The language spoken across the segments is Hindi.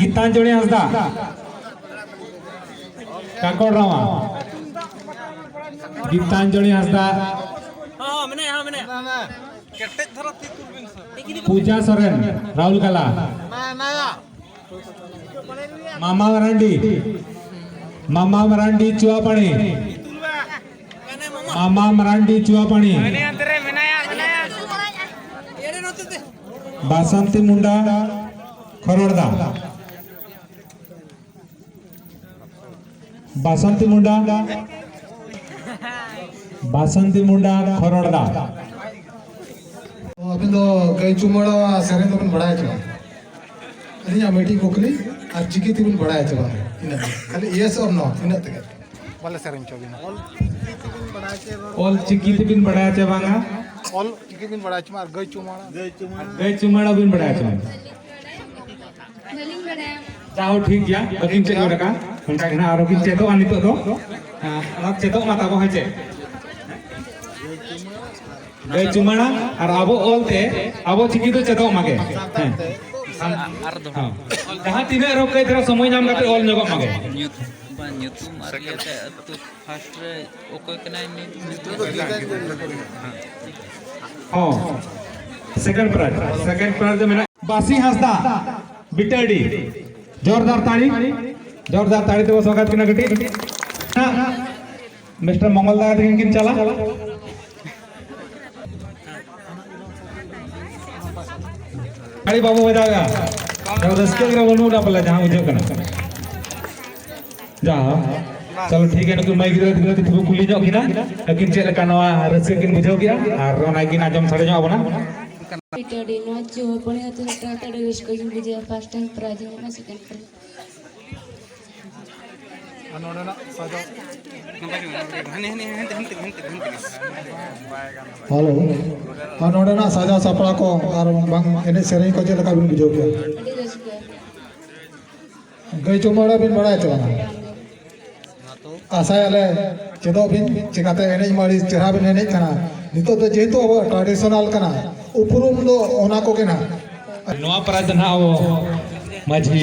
गीतांजलि हंसदा काकोड़रामा गीतांजलि हंसदा पूजा सोरेन राहुल कला मामा मरांडी चुआपानी मामा मरांडी चुआपानी बासंती मुंडा खरोड़दा बासंती मुंडा खरोड़दा अभी तो कई चुमड़ा सरें तो बड़ा है चला अरे यहाँ मीटिंग कोकली आज चिकी तीन बड़ा है चला इन्हें खाली यस और नो इन्हें तक वाले सरें चौबीना ऑल चिकी तीन बड़ा है चबांगा ऑल चिकी तीन बड़ा है चमार गई चुमड़ा बिन बड़ा है चमार चाहो ठीक गया बकिन चेक रखा उनका कहना आरोग्य चेतो आनी तो अलग चेतो माता को है चे गई चुमड़ा और अबो ऑल ते अबो चिकी तो चेतो मागे जहाँ तीन रोक के तेरा समय नाम करते ऑल न्योगो मागे हाँ सेकंड प्राइज जो मैंने बासी हंसदा बिटड़ी जोरदार ताड़ी तो स्वागत की नगटी मिस्टर मंगलदा किन चला गाड़ी बाबू बजाएगा जब रस्के के बोलूँ ना पहले जहाँ मुझे करना जा चलो ठीक है ना कि मैं गिरा तो कुली जाओगी ना लेकिन चेक करना रस्के किन मुझे किया और रोना किन आजम सारे जाओ बना बिटड़ी नो चुआपानी तो टाटा विश को बुझे फर्स्ट टाइम प्राइज में सेकंड प्राइज हेलो नोड़ना साजा सपड़ा को और बंग इन्हें सरें को चला कभी बुझो क्या गई चुमड़ा बिन बड़ा है चला आशा याले चेदो बिन चिकाते एनेज मारी चेहरा बिन एनेज कना नितो तो जेतु अब ट्रेडिशनल कना उपरुम दो ओना को केना नोआ प्राइज ना वो माझी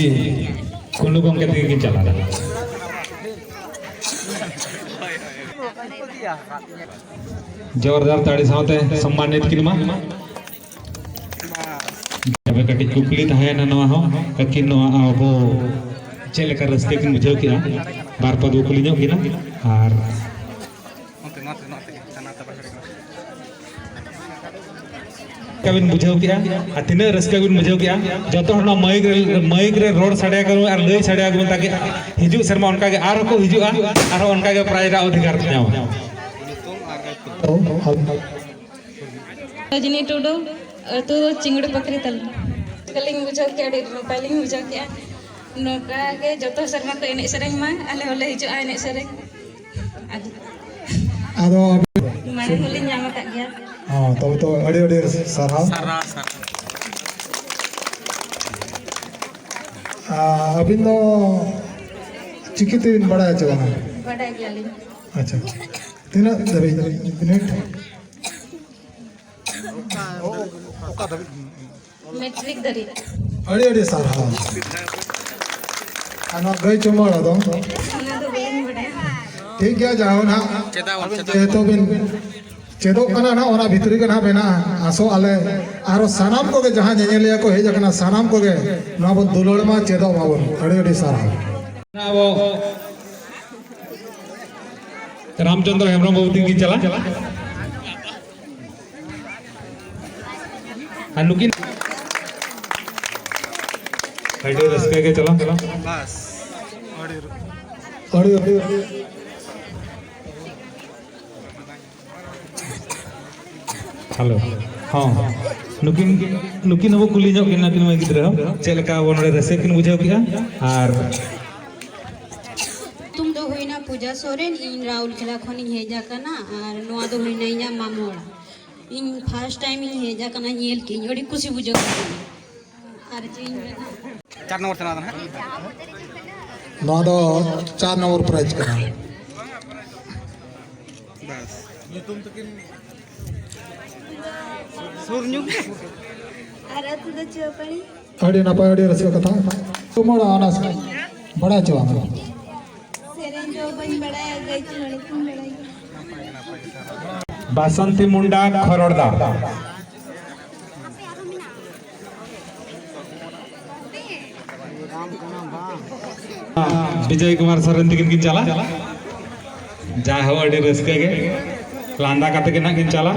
कुल्लू गम के दिखे चला जोरदार ताड़ी साथे सम्मानित किनमा जब कटी कुकली तहे ना नोआ हो लेकिन नोआ अब चेले का रस्ते किन बुझाव किया बार पद कुली नो किना और कबिन बुझाव किया तिना रस्का बिन बुझाव किया जतो हना माइक रे रोड साड़िया करू और लई साड़िया करू ताकि हिजु शर्मा उनका के आरो को हिजुआ आरो उनका के प्राइज अधिकार न्याम रजनी टुडू तो चिंगड़ी पकड़ी तल कलिंग बुझाव के अड़ी पहलिंग बुझाव के नोका के जतो शर्मा को एने सरेंग मा आले होले हिजुआ एने सरेंग आदो माने होले न्याम का गया हाँ तो अड़े सारा अभी तो चिकी तीन बड़ा है चला बड़ा गया ले अच्छा तीन दबी मिनट मैट्रिक दरी अड़े सारा अना गई चुमड़ा दो ठीक है जाओ ना चेतो बिन चेदो कना ना ओना भितरी कना बेना आसो आले आरो सानाम को के जहां नेनेलिया को हेज कना सानाम को के ना बो दुलोड़ मा चेदो माबन अड़े सारा ना वो रामचंद्र हेमब्रम बाबू की चला अनुकिन अड़े रस्ते के चला बस अड़े हेलो हाँ नुकिन वो कुली जो किन किन गिद्रा चेलका वो नडे रसे किन बुझाव किया और तुम तो होइना पूजा सोरेन इन राहुल खला खनि हेजा कना और नोआ दो होइना इया मामोड़ा इन फर्स्ट टाइम इन हेजा कना नेल की ओडी खुशी बुझो और चीन चार नंबर तना ना नौ दो 4 नंबर प्राइज करा बस ये तुम तो किन सुरन्यु और अतु द चुआपानी अड़ी नपाय अड़ी रसिक कथा तुमड़ा आनास बड़ा चवा सेरेन जो बन बड़ा गई चुने तुम बड़ा बासंती मुंडा खरोड़दा विजय कुमार सरन तकिन किन चला जा हो अड़ी रस्के के लांदा काते के ना किन चला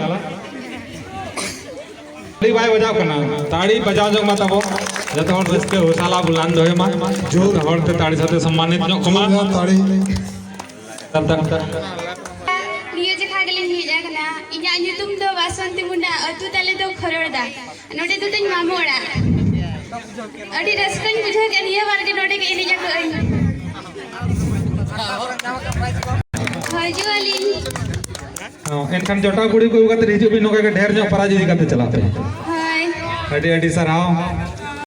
ताड़ी बाय बजाव करना ताड़ी बजाव जो मत अब जत हर रस्के हो साला बुलान दोहे मा जो हर ते ताड़ी साथे सम्मानित नो कमा ताड़ी तब तक नियो जे खागले नियो जा कना इnya nyutum do basanti munda atu tale do khororda node do tany mamora adi raskani bujha ke niya bar ke node ke ini jak haju ali एनखान जटा गुड़ी को हिजु भी नोका के ढेर जो पराजी दिखाते चलाते hai अड़ी अड़ी सराव